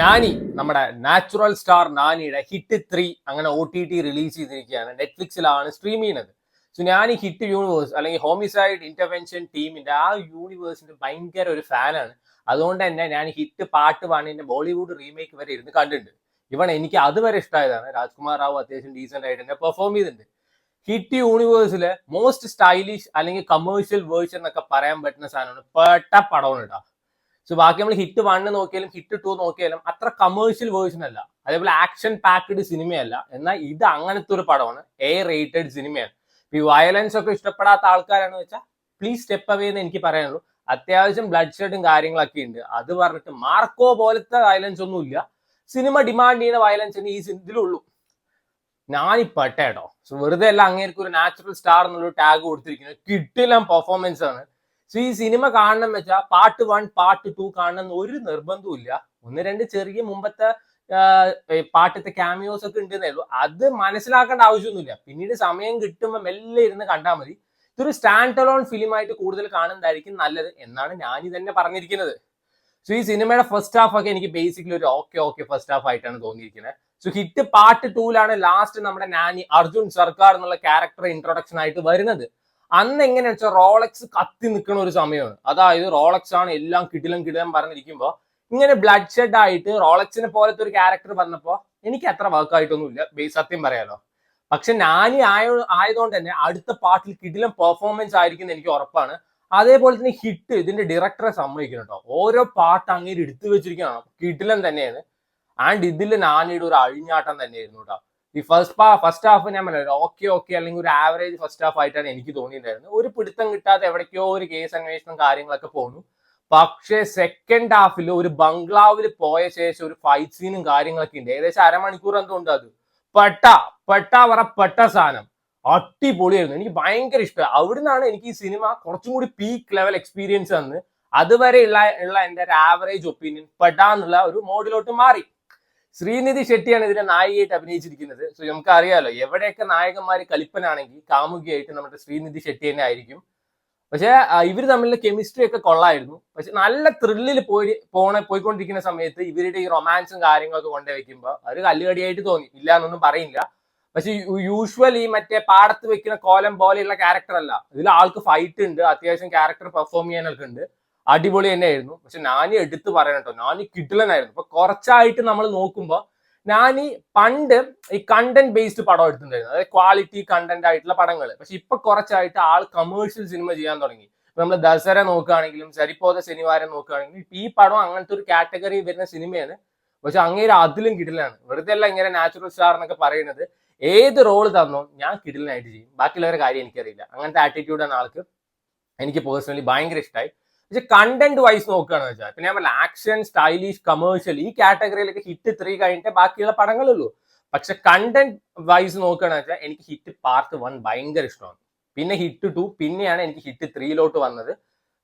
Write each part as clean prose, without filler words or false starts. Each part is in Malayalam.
നാനി നമ്മുടെ നാച്ചുറൽ സ്റ്റാർ നാനിയുടെ ഹിറ്റ് 3 അങ്ങനെ OTT റിലീസ് ചെയ്തിരിക്കുകയാണ്. നെറ്റ്ഫ്ലിക്സിലാണ് സ്ട്രീം ചെയ്യുന്നത്. സോ ഞാൻ ഈ ഹിറ്റ് യൂണിവേഴ്സ് അല്ലെങ്കിൽ ഹോമിസൈഡ് ഇന്റർവെൻഷൻ ടീമിന്റെ ആ യൂണിവേഴ്സിന്റെ ഭയങ്കര ഒരു ഫാനാണ്. അതുകൊണ്ട് തന്നെ ഞാൻ ഹിറ്റ് പാർട്ട് 1 ബോളിവുഡ് റീമേക്ക് വരെ ഇരുന്ന് കണ്ടിട്ടുണ്ട്. എനിക്ക് അതുവരെ ഇഷ്ടമായതാണ്. രാജ്കുമാർ റാവു അത്യാവശ്യം ഡീസെന്റ് ആയിട്ട് തന്നെ പെർഫോം ചെയ്തിട്ടുണ്ട്. ഹിറ്റ് യൂണിവേഴ്സിലെ മോസ്റ്റ് സ്റ്റൈലിഷ് അല്ലെങ്കിൽ കമേഴ്ഷ്യൽ വേർഷൻ എന്നൊക്കെ പറയാൻ പറ്റുന്ന സാധനമാണ്. പെട്ട പടമാണ് കേട്ടോ. സോ ബാക്കി നമ്മൾ ഹിറ്റ് 1 നോക്കിയാലും ഹിറ്റ് 2 നോക്കിയാലും അത്ര കമേഴ്ഷ്യൽ വേർഷൻ അല്ല, അതേപോലെ ആക്ഷൻ പാക്ഡ് സിനിമയല്ല. എന്നാൽ ഇത് അങ്ങനത്തെ ഒരു പടമാണ്, റേറ്റഡ് സിനിമയാണ്. ഈ വയലൻസ് ഒക്കെ ഇഷ്ടപ്പെടാത്ത ആൾക്കാരാണെന്ന് വെച്ചാൽ പ്ലീസ് സ്റ്റെപ്പ് അവേ എന്ന് എനിക്ക് പറയാനുള്ളൂ. അത്യാവശ്യം ബ്ലഡ് ഷെഡും കാര്യങ്ങളൊക്കെ ഉണ്ട്. അത് പറഞ്ഞിട്ട് മാർക്കോ പോലത്തെ വയലൻസ് ഒന്നും ഇല്ല. സിനിമ ഡിമാൻഡ് ചെയ്യുന്ന വയലൻസ് ഈ ഇതിലുള്ളൂ. ഞാനിപ്പട്ടോ സോ വെറുതെ അല്ല അങ്ങേർക്ക് ഒരു നാച്ചുറൽ സ്റ്റാർ എന്നുള്ള ടാഗ് കൊടുത്തിരിക്കുന്നത്. കിട്ടില്ല പെർഫോമൻസ് ആണ്. സോ ഈ സിനിമ കാണണം വെച്ചാൽ പാർട്ട് 1 പാർട്ട് 2 കാണണം ഒരു നിർബന്ധവും ഇല്ല. 1-2 ചെറിയ മുമ്പത്തെ പാട്ടത്തെ ക്യാമിയോസ് ഒക്കെ ഉണ്ടെന്നേ ഉള്ളൂ. അത് മനസ്സിലാക്കേണ്ട ആവശ്യമൊന്നുമില്ല. പിന്നീട് സമയം കിട്ടുമ്പോൾ മെല്ലെ ഇരുന്ന് കണ്ടാൽ മതി. ഇതൊരു സ്റ്റാൻഡ് അലോൺ ഫിലിമായിട്ട് കൂടുതൽ കാണുന്നതായിരിക്കും നല്ലത് എന്നാണ് ഞാൻ തന്നെ പറഞ്ഞിരിക്കുന്നത്. സോ ഈ സിനിമയുടെ ഫസ്റ്റ് ഹാഫ് ഒക്കെ എനിക്ക് ബേസിക്കലി ഒരു ഓക്കെ ഫസ്റ്റ് ഹാഫ് ആയിട്ടാണ് തോന്നിയിരിക്കുന്നത്. സോ ഹിറ്റ് പാർട്ട് 2 ലാസ്റ്റ് നമ്മുടെ നാനി അർജുൻ സർക്കാർ എന്നുള്ള ക്യാരക്ടർ ഇൻട്രൊഡക്ഷൻ ആയിട്ട് വരുന്നത്. അന്ന് എങ്ങനെയാണെന്ന് വെച്ചാൽ റോളക്സ് കത്തി നിൽക്കുന്ന ഒരു സമയമാണ്. അതായത് റോളക്സ് ആണ് എല്ലാം കിടിലം പറഞ്ഞിരിക്കുമ്പോൾ ഇങ്ങനെ ബ്ലഡ് ഷെഡ് ആയിട്ട് റോളക്സിനെ പോലത്തെ ഒരു ക്യാരക്ടർ വന്നപ്പോൾ എനിക്ക് അത്ര വർക്കായിട്ടൊന്നുമില്ല, സത്യം പറയാലോ. പക്ഷെ നാനി ആയതുകൊണ്ട് തന്നെ അടുത്ത പാർട്ടിൽ കിടിലം പെർഫോമൻസ് ആയിരിക്കും എനിക്ക് ഉറപ്പാണ്. അതേപോലെ തന്നെ ഹിറ്റ് ഇതിന്റെ ഡയറക്ടറെ സമ്മതിക്കണം കേട്ടോ. ഓരോ പാട്ട് അങ്ങനെ എടുത്തു വെച്ചിരിക്കണം, കിടിലം തന്നെയാണ്. ആൻഡ് ഇതിൽ നാനിയുടെ ഒരു അഴിഞ്ഞാട്ടം തന്നെയായിരുന്നു കേട്ടോ. ഈ ഫസ്റ്റ് ഹാഫ് ഞാൻ പറയാം ഓക്കെ അല്ലെങ്കിൽ ഒരു ആവറേജ് ഫസ്റ്റ് ഹാഫ് ആയിട്ടാണ് എനിക്ക് തോന്നിയിട്ടുണ്ടായിരുന്നത്. ഒരു പിടുത്തം കിട്ടാതെ എവിടേക്കോ ഒരു കേസ് അന്വേഷണം കാര്യങ്ങളൊക്കെ പോകുന്നു. പക്ഷേ സെക്കൻഡ് ഹാഫിൽ ഒരു ബംഗ്ലാവിൽ പോയ ശേഷം ഒരു ഫൈറ്റ് സീനും കാര്യങ്ങളൊക്കെ ഉണ്ട്. ഏകദേശം അരമണിക്കൂർ എന്തുകൊണ്ട് അത് പെട്ട സാധനം അടിപൊളിയായിരുന്നു. എനിക്ക് ഭയങ്കര ഇഷ്ടം. അവിടുന്നാണ് എനിക്ക് ഈ സിനിമ കുറച്ചും കൂടി പീക്ക് ലെവൽ എക്സ്പീരിയൻസ് തന്ന് അതുവരെ ഉള്ള എൻ്റെ ഒരു ആവറേജ് ഒപ്പീനിയൻ പെടാന്നുള്ള ഒരു മോഡിലോട്ട് മാറി. ശ്രീനിധി ഷെട്ടിയാണ് ഇതിന്റെ നായികയായിട്ട് അഭിനയിച്ചിരിക്കുന്നത്. സോ നമുക്ക് അറിയാലോ, എവിടെയൊക്കെ നായകന്മാര് കലിപ്പനാണെങ്കിൽ കാമുകിയായിട്ട് നമ്മുടെ ശ്രീനിധി ഷെട്ടി തന്നെ ആയിരിക്കും. പക്ഷെ ഇവർ തമ്മിലുള്ള കെമിസ്ട്രി ഒക്കെ കൊള്ളായിരുന്നു. പക്ഷെ നല്ല ത്രില്ലിൽ പോയിക്കൊണ്ടിരിക്കുന്ന സമയത്ത് ഇവരുടെ ഈ റൊമാൻസും കാര്യങ്ങളൊക്കെ കൊണ്ടുവയ്ക്കുമ്പോൾ ഒരു കല്ലുകടിയായിട്ട് തോന്നി. ഇല്ല എന്നൊന്നും പറയില്ല. പക്ഷെ യൂഷ്വൽ ഈ മറ്റേ പാടത്ത് വെക്കുന്ന കോലം പോലെയുള്ള ക്യാരക്ടർ അല്ല. ഇതിൽ ആൾക്ക് ഫൈറ്റ് ഉണ്ട്, അത്യാവശ്യം ക്യാരക്ടർ പെർഫോം ചെയ്യാനൊക്കെ ഉണ്ട്. അടിപൊളി തന്നെയായിരുന്നു. പക്ഷെ നാനി എടുത്ത് പറയണം കേട്ടോ, നാനി കിടിലനായിരുന്നു. ഇപ്പൊ കുറച്ചായിട്ട് നമ്മൾ നോക്കുമ്പോൾ നാനി പണ്ട് ഈ കണ്ടന്റ് ബേസ്ഡ് പടം എടുത്തിട്ടുണ്ടായിരുന്നു, അതായത് ക്വാളിറ്റി കണ്ടന്റ് ആയിട്ടുള്ള പടങ്ങൾ. പക്ഷെ ഇപ്പൊ കുറച്ചായിട്ട് ആൾ കമേഴ്ഷ്യൽ സിനിമ ചെയ്യാൻ തുടങ്ങി. നമ്മൾ ദസറ നോക്കുകയാണെങ്കിലും സരിപ്പോത ശനിവാരം നോക്കുകയാണെങ്കിലും ഈ പടം അങ്ങനത്തെ ഒരു കാറ്റഗറി വരുന്ന സിനിമയാണ്. പക്ഷെ അങ്ങേര് അതിലും കിടിലാണ്. വെറുതെ അല്ല ഇങ്ങനെ നാച്ചുറൽ സ്റ്റാർ എന്നൊക്കെ പറയുന്നത്. ഏത് റോള് തന്നോ ഞാൻ കിടിലനായിട്ട് ചെയ്യും, ബാക്കിയുള്ളവരുടെ കാര്യം എനിക്കറിയില്ല. അങ്ങനത്തെ ആറ്റിറ്റ്യൂഡാണ് ആൾക്ക്. എനിക്ക് പേഴ്സണലി ഭയങ്കര ഇഷ്ടമായി. പക്ഷെ കണ്ടന്റ് വൈസ് നോക്കുകയാണെന്ന് വെച്ചാൽ പിന്നെ ഞാൻ ആക്ഷൻ സ്റ്റൈലിഷ് കമേഴ്ഷ്യൽ ഈ കാറ്റഗറിയിലൊക്കെ ഹിറ്റ് 3 കഴിഞ്ഞിട്ട് ബാക്കിയുള്ള പടങ്ങളുള്ളൂ. പക്ഷെ കണ്ടന്റ് വൈസ് നോക്കുകയാണെന്ന് വെച്ചാൽ എനിക്ക് ഹിറ്റ് പാർട്ട് 1 ഭയങ്കര ഇഷ്ടമാണ്. പിന്നെ ഹിറ്റ് 2, പിന്നെയാണ് എനിക്ക് ഹിറ്റ് 3 വന്നത്.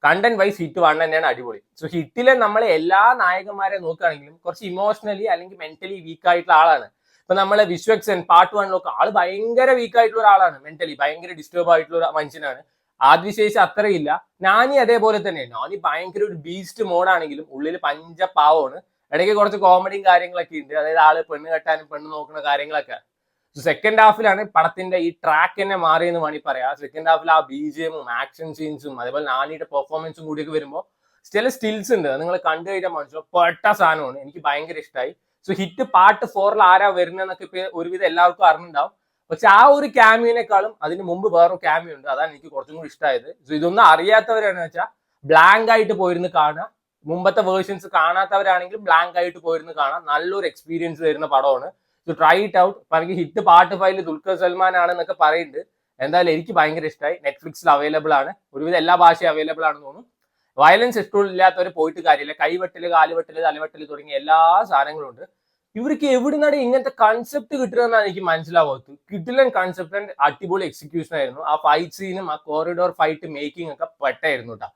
കണ്ടന്റ് വൈസ് ഹിറ്റ് 1 തന്നെയാണ് അടിപൊളി. സോ ഹിറ്റിലെ നമ്മൾ എല്ലാ നായകന്മാരെ നോക്കുകയാണെങ്കിലും കുറച്ച് ഇമോഷണലി അല്ലെങ്കിൽ മെന്റലി വീക്ക് ആയിട്ടുള്ള ആളാണ്. ഇപ്പൊ നമ്മളെ വിശ്വക്സൻ പാർട്ട് 1 ആള് ഭയങ്കര വീക്ക് ആയിട്ടുള്ള ഒരാളാണ്. മെന്റലി ഭയങ്കര ഡിസ്റ്റർബ് ആയിട്ടുള്ള ഒരു മനുഷ്യനാണ്. ആദ്യശേഷം അത്രയില്ല. നാനി അതേപോലെ തന്നെ. നാനി ഭയങ്കര ഒരു ബീസ്റ്റ് മോഡാണെങ്കിലും ഉള്ളിൽ പഞ്ചപാവമാണ്. ഇടയ്ക്ക് കുറച്ച് കോമഡിയും കാര്യങ്ങളൊക്കെ ഉണ്ട്. അതായത് ആള് പെണ്ണ് കെട്ടാനും പെണ്ണ് നോക്കുന്ന കാര്യങ്ങളൊക്കെ. സെക്കൻഡ് ഹാഫിലാണ് പടത്തിന്റെ ഈ ട്രാക്ക് തന്നെ മാറിയെന്ന് വേണമെങ്കിൽ പറയാം. സെക്കൻഡ് ഹാഫിൽ ആ BGM-ഉം ആക്ഷൻ സീൻസും അതേപോലെ നാനിയുടെ പെർഫോമൻസും കൂടിയൊക്കെ വരുമ്പോൾ ചില സ്റ്റിൽസ് ഉണ്ട്, നിങ്ങൾ കണ്ടു കഴിഞ്ഞാൽ മനസ്സിലാവും. പെട്ട സാധനമാണ്. എനിക്ക് ഭയങ്കര ഇഷ്ടമായി. സോ ഹിറ്റ് പാർട്ട് 4 ആരാ വരുന്നതെന്നൊക്കെ ഇപ്പൊ ഒരുവിധം എല്ലാവർക്കും അറിഞ്ഞിട്ടുണ്ടാവും. പക്ഷെ ആ ഒരു ക്യാമിയോനേക്കാളും അതിന് മുമ്പ് വേറൊരു ക്യാമിയോ ഉണ്ട്, അതാണ് എനിക്ക് കുറച്ചും കൂടി ഇഷ്ടമായത്. സോ ഇതൊന്നും അറിയാത്തവരാണെന്ന് വെച്ചാൽ ബ്ലാങ്ക് ആയിട്ട് പോയിരുന്ന് കാണുക. മുമ്പത്തെ വേർഷൻസ് കാണാത്തവരാണെങ്കിൽ ബ്ലാങ്ക് ആയിട്ട് പോയിരുന്ന് കാണാം. നല്ലൊരു എക്സ്പീരിയൻസ് തരുന്ന പടമാണ്. So try it out. അപ്പൊ എനിക്ക് ഹിറ്റ് പാർട്ട് 5 ദുൽഖർ സൽമാൻ ആണെന്നൊക്കെ പറയുന്നുണ്ട്. എന്തായാലും എനിക്ക് ഭയങ്കര ഇഷ്ടമായി. നെറ്റ്ഫ്ലിക്സിൽ അവൈലബിൾ ആണ്. ഒരുവിധം എല്ലാ ഭാഷയും അവൈലബിൾ ആണെന്ന് തോന്നുന്നു. വയലൻസ് ഇഷ്ടമില്ലാത്തവർ പോയിട്ട് കാര്യമില്ല. കൈവെട്ടല്, കാലുവെട്ടല്, തലവെട്ടല് തുടങ്ങിയ എല്ലാ സാധനങ്ങളും ഉണ്ട്. ഇവർക്ക് എവിടുന്നാണ് ഇങ്ങനത്തെ കൺസെപ്റ്റ് കിട്ടുന്നതെന്നാണ് എനിക്ക് മനസ്സിലാവാത്തത്. കിടിലൻ കൺസെപ്റ്റ് ആൻഡ് അടിപൊളി എക്സിക്യൂഷൻ ആയിരുന്നു. ആ ഫൈറ്റ് സീനും ആ കോറിഡോർ ഫൈറ്റ് മേക്കിംഗ് ഒക്കെ പെട്ടായിരുന്നു കേട്ടോ.